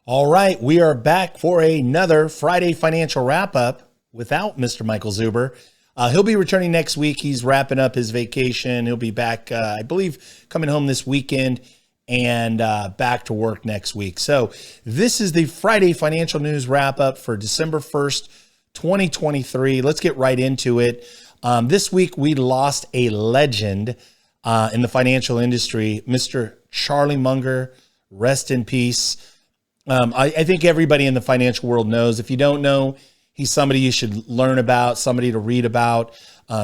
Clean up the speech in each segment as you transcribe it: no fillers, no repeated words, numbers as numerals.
All right, we are back for another Friday financial wrap-up without Mr. Michael Zuber. He'll be returning next week. He's wrapping up his vacation. He'll be back, I believe, coming home this weekend and back to work next week. So this is the Friday financial news wrap-up for December 1st, 2023. Let's get right into it. This week, we lost a legend in the financial industry, Mr. Charlie Munger. Rest in peace. I think everybody in the financial world knows. If you don't know, he's somebody you should learn about, somebody to read about.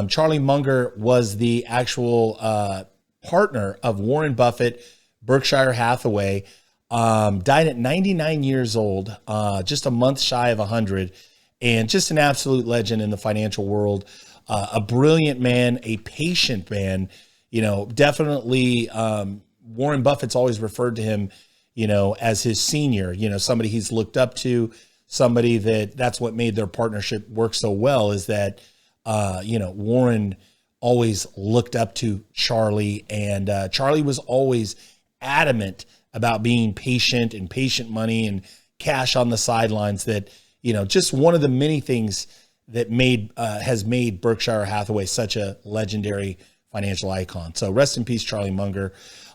Charlie Munger was the actual partner of Warren Buffett, Berkshire Hathaway. Died at 99 years old, just a month shy of 100, and just an absolute legend in the financial world. A brilliant man, a patient man. You know, definitely Warren Buffett's always referred to him, you know, as his senior, you know, somebody he's looked up to, somebody that's what made their partnership work so well, is that, you know, Warren always looked up to Charlie, and Charlie was always adamant about being patient and patient money and cash on the sidelines. That, you know, just one of the many things that has made Berkshire Hathaway such a legendary financial icon. So rest in peace, Charlie Munger.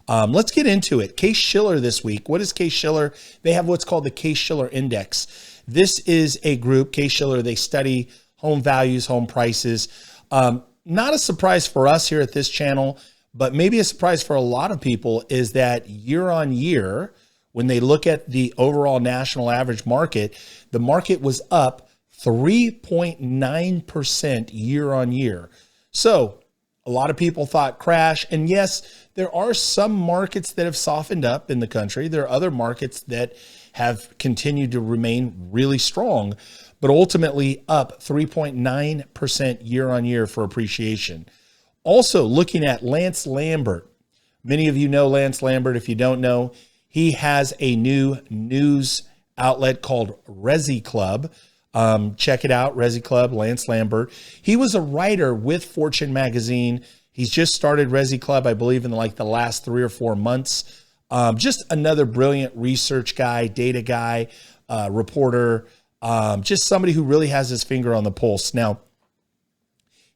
Let's get into it. Case-Shiller this week. What is Case-Shiller? They have what's called the Case-Shiller Index. This is a group, Case-Shiller, they study home values, home prices. Not a surprise for us here at this channel, but maybe a surprise for a lot of people, is that year on year, when they look at the overall national average market, the market was up 3.9% year on year. So a lot of people thought crash. And yes, there are some markets that have softened up in the country. There are other markets that have continued to remain really strong, but ultimately up 3.9% year on year for appreciation. Also looking at Lance Lambert. Many of you know Lance Lambert. If you don't know, he has a new news outlet called Resiclub. Check it out, Resiclub, Lance Lambert. He was a writer with Fortune magazine. He's just started Resiclub, I believe, in like the last 3 or 4 months. Just another brilliant research guy, data guy, reporter, just somebody who really has his finger on the pulse. Now,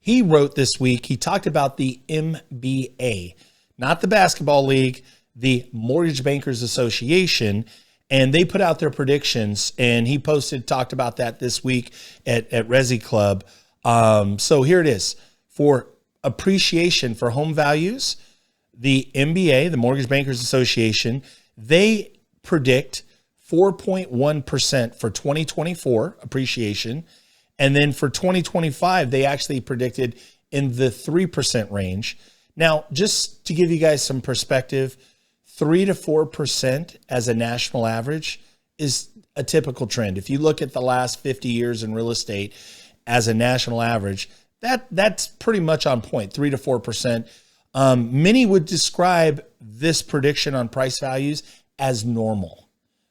he wrote this week, he talked about the MBA, not the basketball league, the Mortgage Bankers Association, and they put out their predictions, and he talked about that this week at Resiclub. So here it is. For appreciation for home values, the MBA, the Mortgage Bankers Association, they predict 4.1% for 2024 appreciation. And then for 2025, they actually predicted in the 3% range. Now, just to give you guys some perspective, 3 to 4% as a national average is a typical trend. If you look at the last 50 years in real estate as a national average, that's pretty much on point, 3 to 4%. Many would describe this prediction on price values as normal.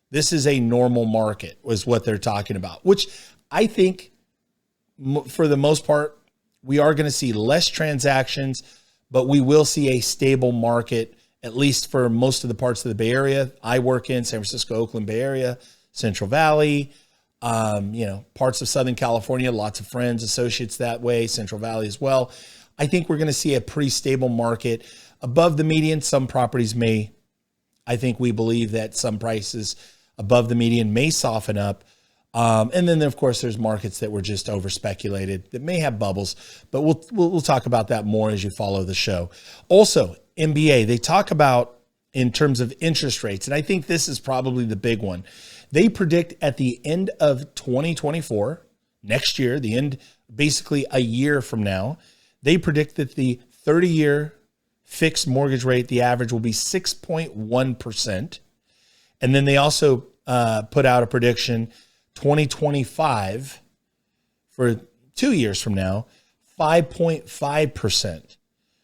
This is a normal market, was what they're talking about, which I think for the most part, we are going to see less transactions, but we will see a stable market, at least for most of the parts of the Bay Area. I work in San Francisco, Oakland, Bay Area, Central Valley, you know, parts of Southern California, lots of friends, associates that way, Central Valley as well. I think we're going to see a pretty stable market above the median. Some properties may, I think we believe that some prices above the median may soften up. And then of course there's markets that were just over speculated that may have bubbles, but we'll talk about that more as you follow the show. Also, MBA, they talk about in terms of interest rates, and I think this is probably the big one. They predict at the end of 2024, next year, the end, basically a year from now, they predict that the 30-year fixed mortgage rate, the average will be 6.1%. And then they also put out a prediction, 2025, for 2 years from now, 5.5%.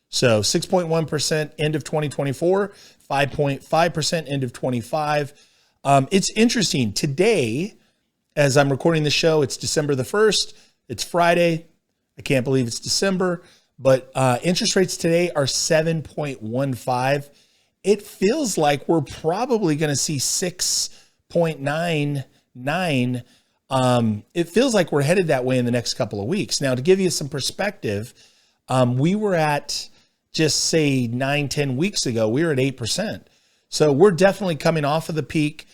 So 6.1% end of 2024, 5.5% end of 25. It's interesting. Today, as I'm recording the show, it's December the 1st. It's Friday. I can't believe it's December. But interest rates today are 7.15. It feels like we're probably going to see 6.5 6.99. It feels like we're headed that way in the next couple of weeks. Now, to give you some perspective, we were at just say 9-10 weeks ago, we were at 8%. So we're definitely coming off of the peak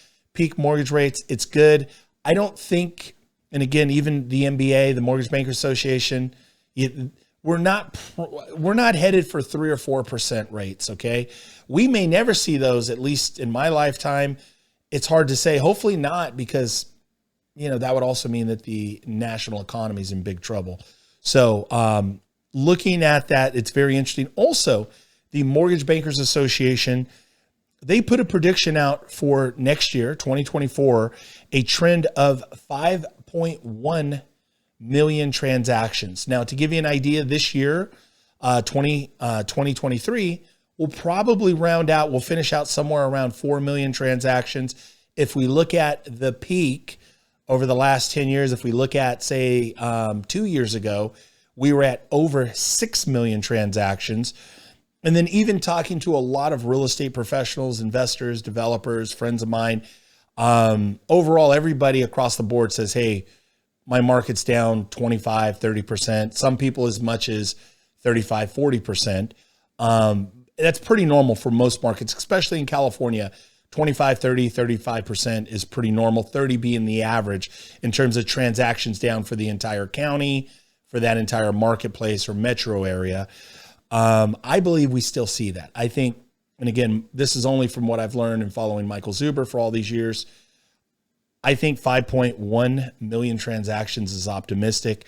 mortgage rates. It's good. I don't think, and again, even the MBA, the Mortgage Bankers Association, we're not headed for 3 or 4% rates. Okay. We may never see those, at least in my lifetime. It's hard to say, hopefully not, because, that would also mean that the national economy is in big trouble. So, looking at that, it's very interesting. Also, the Mortgage Bankers Association, they put a prediction out for next year, 2024, a trend of 5.1 million transactions. Now, to give you an idea, this year, 2023, we'll probably we'll finish out somewhere around 4 million transactions. If we look at the peak over the last 10 years, if we look at, say, 2 years ago, we were at over 6 million transactions. And then even talking to a lot of real estate professionals, investors, developers, friends of mine, overall, everybody across the board says, hey, my market's down 25, 30%. Some people as much as 35, 40%. That's pretty normal for most markets, especially in California. 25, 30, 35% is pretty normal, 30 being the average in terms of transactions down for the entire county, for that entire marketplace or metro area. I believe we still see that. I think, and again, this is only from what I've learned and following Michael Zuber for all these years. I think 5.1 million transactions is optimistic.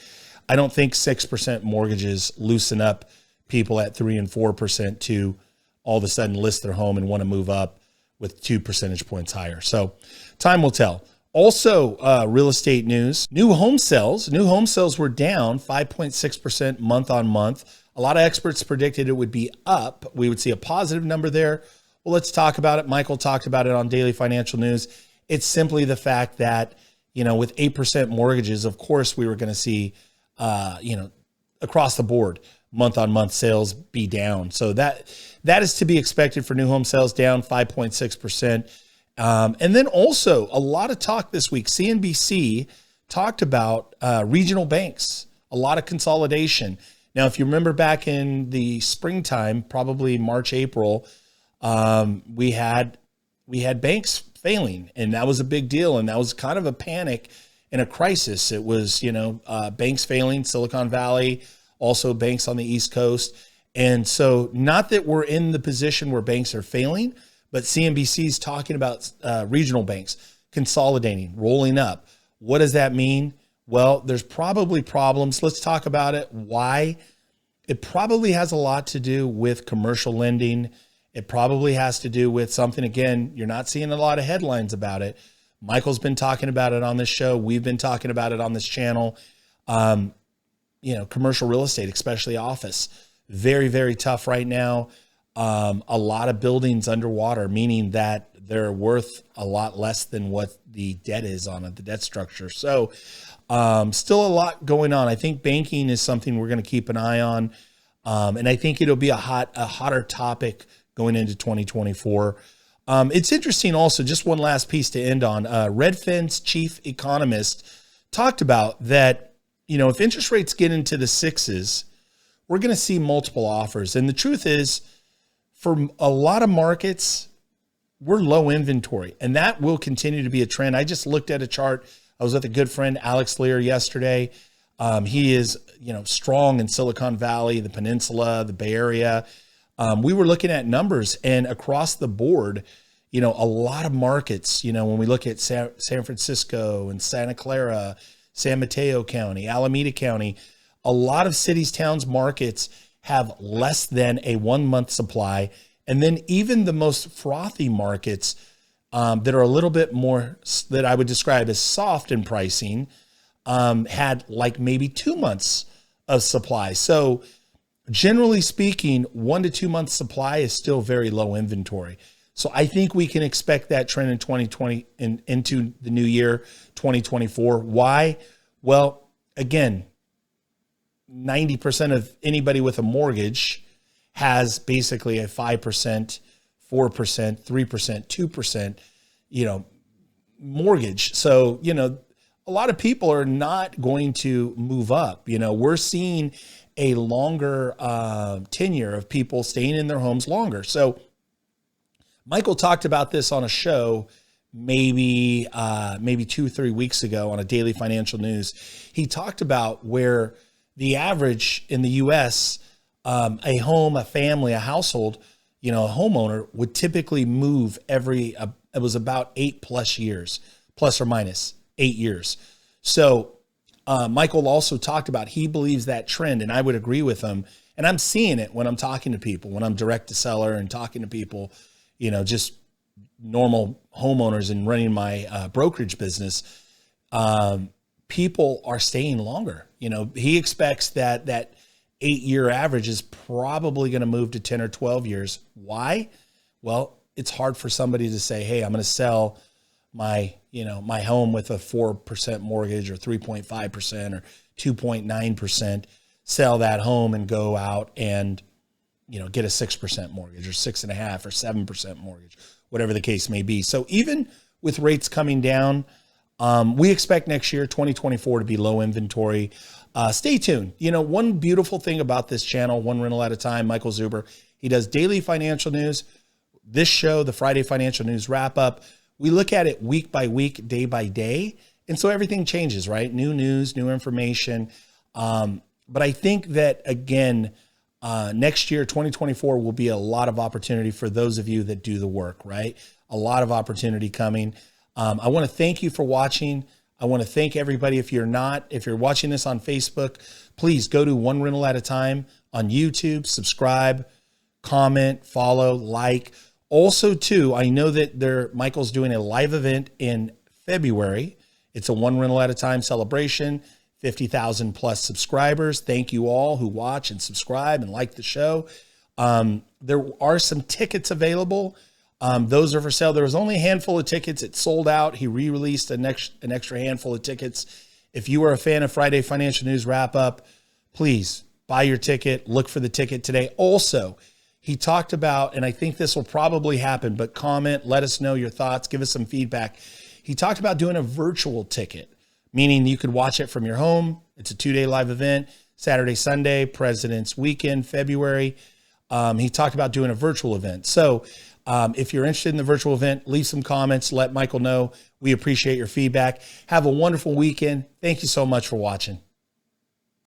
I don't think 6% mortgages loosen up people at 3 and 4% to all of a sudden list their home and want to move up with 2 percentage points higher. So time will tell. Also, real estate news, new home sales were down 5.6% month on month. A lot of experts predicted it would be up. We would see a positive number there. Well, let's talk about it. Michael talked about it on Daily Financial News. It's simply the fact that, with 8% mortgages, of course, we were going to see, across the board, month on month sales be down. So that is to be expected for new home sales, down 5.6%. And then also a lot of talk this week. CNBC talked about regional banks, a lot of consolidation. Now, if you remember back in the springtime, probably March, April, we had banks failing, and that was a big deal. And that was kind of a panic and a crisis. It was, banks failing, Silicon Valley, also banks on the East Coast. And so not that we're in the position where banks are failing, but CNBC is talking about regional banks consolidating, rolling up. What does that mean? Well, there's probably problems. Let's talk about it. Why? It probably has a lot to do with commercial lending. It probably has to do with something, again, you're not seeing a lot of headlines about it. Michael's been talking about it on this show. We've been talking about it on this channel. Commercial real estate, especially office, very, very tough right now. A lot of buildings underwater, meaning that they're worth a lot less than what the debt is on it, the debt structure. So still a lot going on. I think banking is something we're going to keep an eye on. And I think it'll be a hotter topic going into 2024. It's interesting also, just one last piece to end on. Redfin's chief economist talked about that, if interest rates get into the 6s, we're going to see multiple offers. And the truth is, for a lot of markets, we're low inventory, and that will continue to be a trend. I just looked at a chart. I was with a good friend, Alex Lear, yesterday. He is, strong in Silicon Valley, the Peninsula, the Bay Area. We were looking at numbers, and across the board, a lot of markets, when we look at San Francisco and Santa Clara, San Mateo County, Alameda County, a lot of cities, towns, markets have less than a 1 month supply. And then even the most frothy markets that are a little bit more, that I would describe as soft in pricing, had like maybe 2 months of supply. So generally speaking, 1 to 2 months supply is still very low inventory. So I think we can expect that trend in 2020 and into the new year, 2024. Why? Well, again, 90% of anybody with a mortgage has basically a 5%, 4%, 3%, 2%, mortgage. So, a lot of people are not going to move up. We're seeing a longer tenure of people staying in their homes longer. So Michael talked about this on a show maybe 2-3 weeks ago on a daily financial news. He talked about where the average in the US, a home, a family, a household, a homeowner would typically move it was about 8+ years, plus or minus 8 years. So Michael also talked about, he believes that trend, and I would agree with him. And I'm seeing it when I'm talking to people, when I'm direct to seller and talking to people, just normal homeowners and running my brokerage business. People are staying longer. He expects that 8-year average is probably going to move to 10 or 12 years. Why? Well, it's hard for somebody to say, hey, I'm going to sell my home with a 4% mortgage or 3.5% or 2.9%, sell that home and go out and, get a 6% mortgage or 6.5% or 7% mortgage, whatever the case may be. So even with rates coming down, we expect next year, 2024, to be low inventory. Stay tuned. One beautiful thing about this channel, One Rental at a Time, Michael Zuber, he does daily financial news. This show, the Friday Financial News Wrap Up, we look at it week by week, day by day. And so everything changes, right? New news, new information. But I think that, again, next year, 2024, will be a lot of opportunity for those of you that do the work, right? A lot of opportunity coming. I want to thank you for watching. I want to thank everybody. If you're watching this on Facebook, please go to One Rental at a Time on YouTube, subscribe, comment, follow, like. Also, too, I know that Michael's doing a live event in February. It's a One Rental at a Time celebration, 50,000 plus subscribers. Thank you all who watch and subscribe and like the show. There are some tickets available. Those are for sale. There was only a handful of tickets. It sold out. He re-released an extra handful of tickets. If you are a fan of Friday Financial News Wrap Up, please buy your ticket. Look for the ticket today. Also, he talked about, and I think this will probably happen, but comment, let us know your thoughts, give us some feedback. He talked about doing a virtual ticket, meaning you could watch it from your home. It's a 2-day live event, Saturday, Sunday, President's Weekend, February. He talked about doing a virtual event. So if you're interested in the virtual event, leave some comments, let Michael know. We appreciate your feedback. Have a wonderful weekend. Thank you so much for watching.